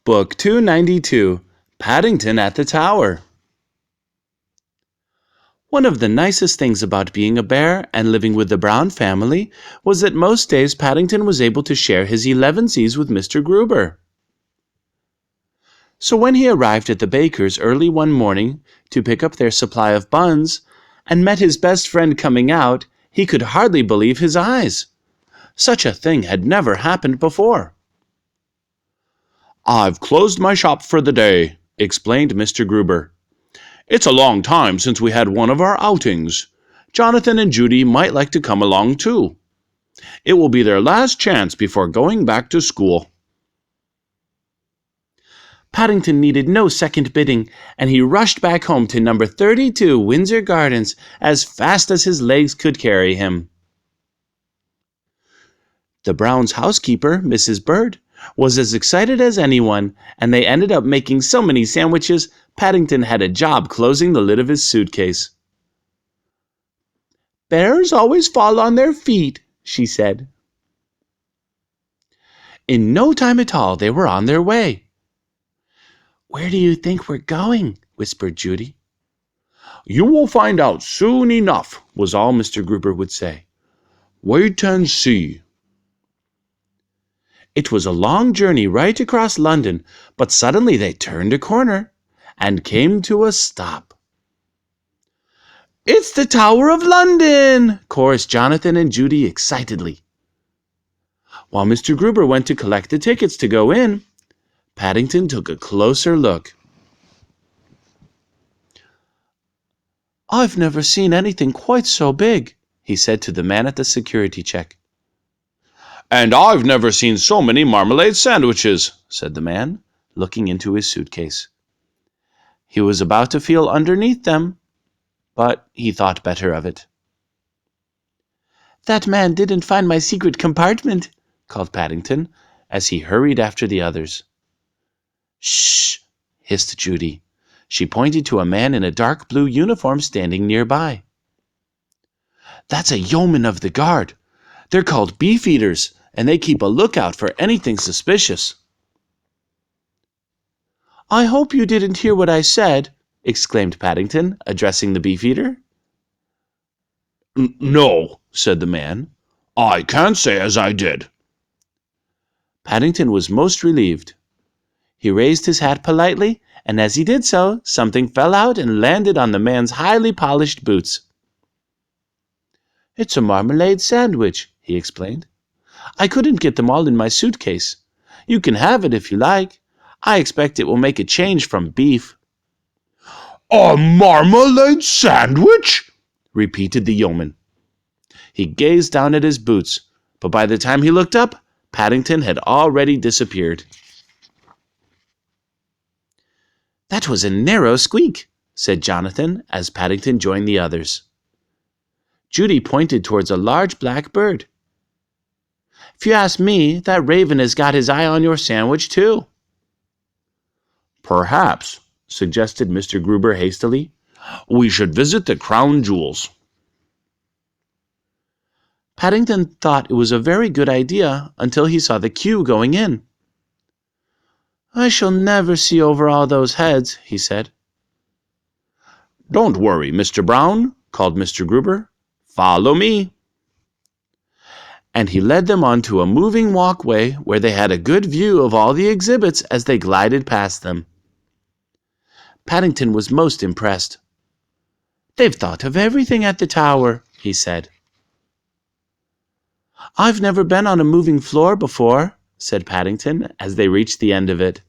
Book 292, Paddington at the Tower. One of the nicest things about being a bear and living with the Brown family was that most days Paddington was able to share his 11sies with Mr. Gruber. So when he arrived at the baker's early one morning to pick up their supply of buns, and met his best friend coming out, he could hardly believe his eyes. Such a thing had never happened before. "I've closed my shop for the day," explained Mr. Gruber. "It's a long time since we had one of our outings. Jonathan and Judy might like to come along too. It will be their last chance before going back to school." Paddington needed no second bidding, and he rushed back home to number 32 Windsor Gardens as fast as his legs could carry him. The Browns' housekeeper, Mrs. Bird, was as excited as anyone, and they ended up making so many sandwiches, Paddington had a job closing the lid of his suitcase. "Bears always fall on their feet," she said. In no time at all, they were on their way. "Where do you think we're going?" whispered Judy. "You will find out soon enough," was all Mr. Gruber would say. "Wait and see." It was a long journey right across London, but suddenly they turned a corner and came to a stop. "It's the Tower of London!" chorused Jonathan and Judy excitedly. While Mr. Gruber went to collect the tickets to go in, Paddington took a closer look. "I've never seen anything quite so big," he said to the man at the security check. "And I've never seen so many marmalade sandwiches," said the man, looking into his suitcase. He was about to feel underneath them, but he thought better of it. "That man didn't find my secret compartment," called Paddington, as he hurried after the others. "Shh!" hissed Judy. She pointed to a man in a dark blue uniform standing nearby. "That's a yeoman of the guard. They're called beefeaters, and they keep a lookout for anything suspicious." "I hope you didn't hear what I said," exclaimed Paddington, addressing the beefeater. "No," said the man. "I can't say as I did." Paddington was most relieved. He raised his hat politely, and as he did so, something fell out and landed on the man's highly polished boots. "It's a marmalade sandwich," he explained. "I couldn't get them all in my suitcase. You can have it if you like. I expect it will make a change from beef." "A marmalade sandwich?" repeated the yeoman. He gazed down at his boots, but by the time he looked up, Paddington had already disappeared. "That was a narrow squeak," said Jonathan as Paddington joined the others. Judy pointed towards a large black bird. "If you ask me, that raven has got his eye on your sandwich too." "Perhaps," suggested Mr. Gruber hastily, "we should visit the crown jewels." Paddington thought it was a very good idea until he saw the queue going in. "I shall never see over all those heads," he said. "Don't worry, Mr. Brown," called Mr. Gruber. "Follow me." And he led them on to a moving walkway where they had a good view of all the exhibits as they glided past them. Paddington was most impressed. "They've thought of everything at the tower," he said. "I've never been on a moving floor before," said Paddington as they reached the end of it.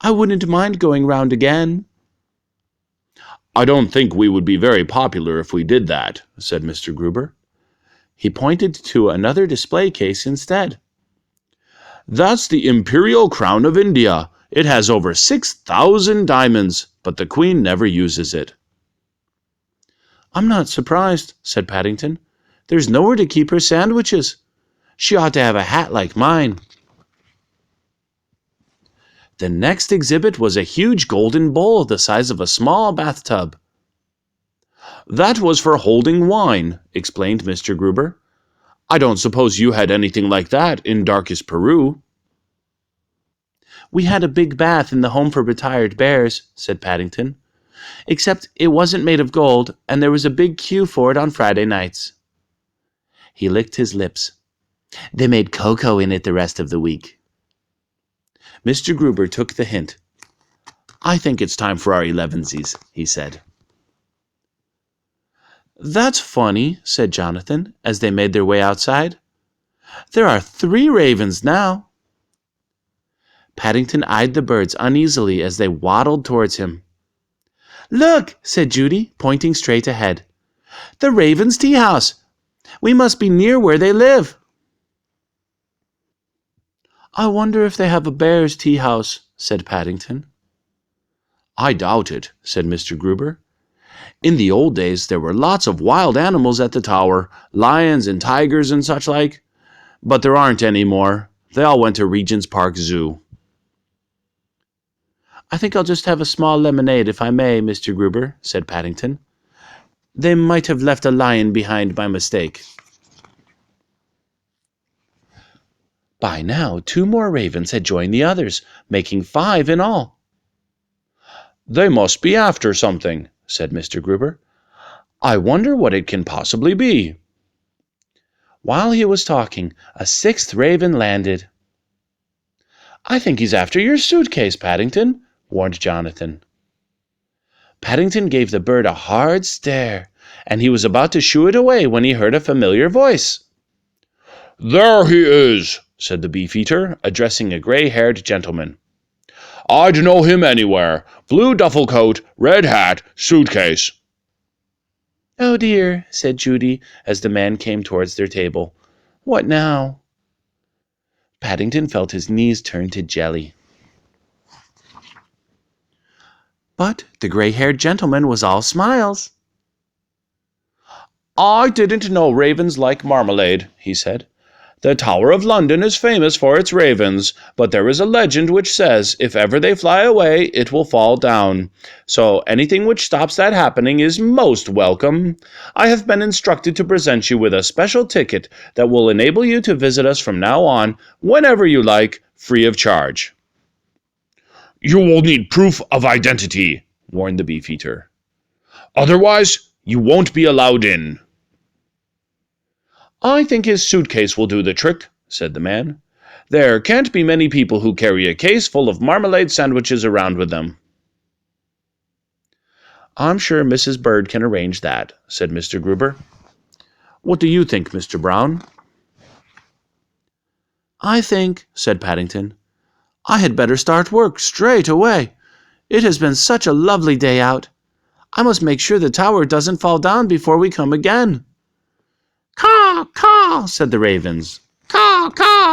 "I wouldn't mind going round again." "I don't think we would be very popular if we did that," said Mr. Gruber. He pointed to another display case instead. "That's the Imperial Crown of India. It has over 6,000 diamonds, but the Queen never uses it." "I'm not surprised," said Paddington. "There's nowhere to keep her sandwiches. She ought to have a hat like mine." The next exhibit was a huge golden bowl the size of a small bathtub. "That was for holding wine," explained Mr. Gruber. "I don't suppose you had anything like that in darkest Peru." We had a big bath in the home for retired bears, said Paddington. Except it wasn't made of gold, and there was a big queue for it on Friday nights. He licked his lips. They made cocoa in it the rest of the week. Mr. Gruber took the hint. I think it's time for our elevensies, he said. That's funny, said Jonathan, as they made their way outside. There are 3 ravens now. Paddington eyed the birds uneasily as they waddled towards him. Look, said Judy, pointing straight ahead. The ravens' tea house. We must be near where they live. I wonder if they have a bear's tea house, said Paddington. I doubt it, said Mr. Gruber. In the old days there were lots of wild animals at the tower, lions and tigers and such like. But there aren't any more. They all went to Regent's Park Zoo. I think I'll just have a small lemonade, if I may, Mr. Gruber, said Paddington. They might have left a lion behind by mistake. By now, 2 more ravens had joined the others, making 5 in all. They must be after something, said Mr. Gruber. I wonder what it can possibly be. While he was talking, a 6th raven landed. I think he's after your suitcase, Paddington, warned Jonathan. Paddington gave the bird a hard stare, and he was about to shoo it away when he heard a familiar voice. There he is, said the beefeater, addressing a gray-haired gentleman. I'd know him anywhere. Blue duffel coat, red hat, suitcase. Oh dear, said Judy, as the man came towards their table. What now? Paddington felt his knees turn to jelly. But the gray-haired gentleman was all smiles. I didn't know ravens like marmalade, he said. The Tower of London is famous for its ravens, but there is a legend which says if ever they fly away, it will fall down. So anything which stops that happening is most welcome. I have been instructed to present you with a special ticket that will enable you to visit us from now on, whenever you like, free of charge. You will need proof of identity, warned the beefeater. Otherwise, you won't be allowed in. I think his suitcase will do the trick, said the man. There can't be many people who carry a case full of marmalade sandwiches around with them. I'm sure Mrs. Bird can arrange that, said Mr. Gruber. What do you think, Mr. Brown? I think, said Paddington, I had better start work straight away. It has been such a lovely day out. I must make sure the tower doesn't fall down before we come again. Caw, caw, said the ravens. Caw, caw.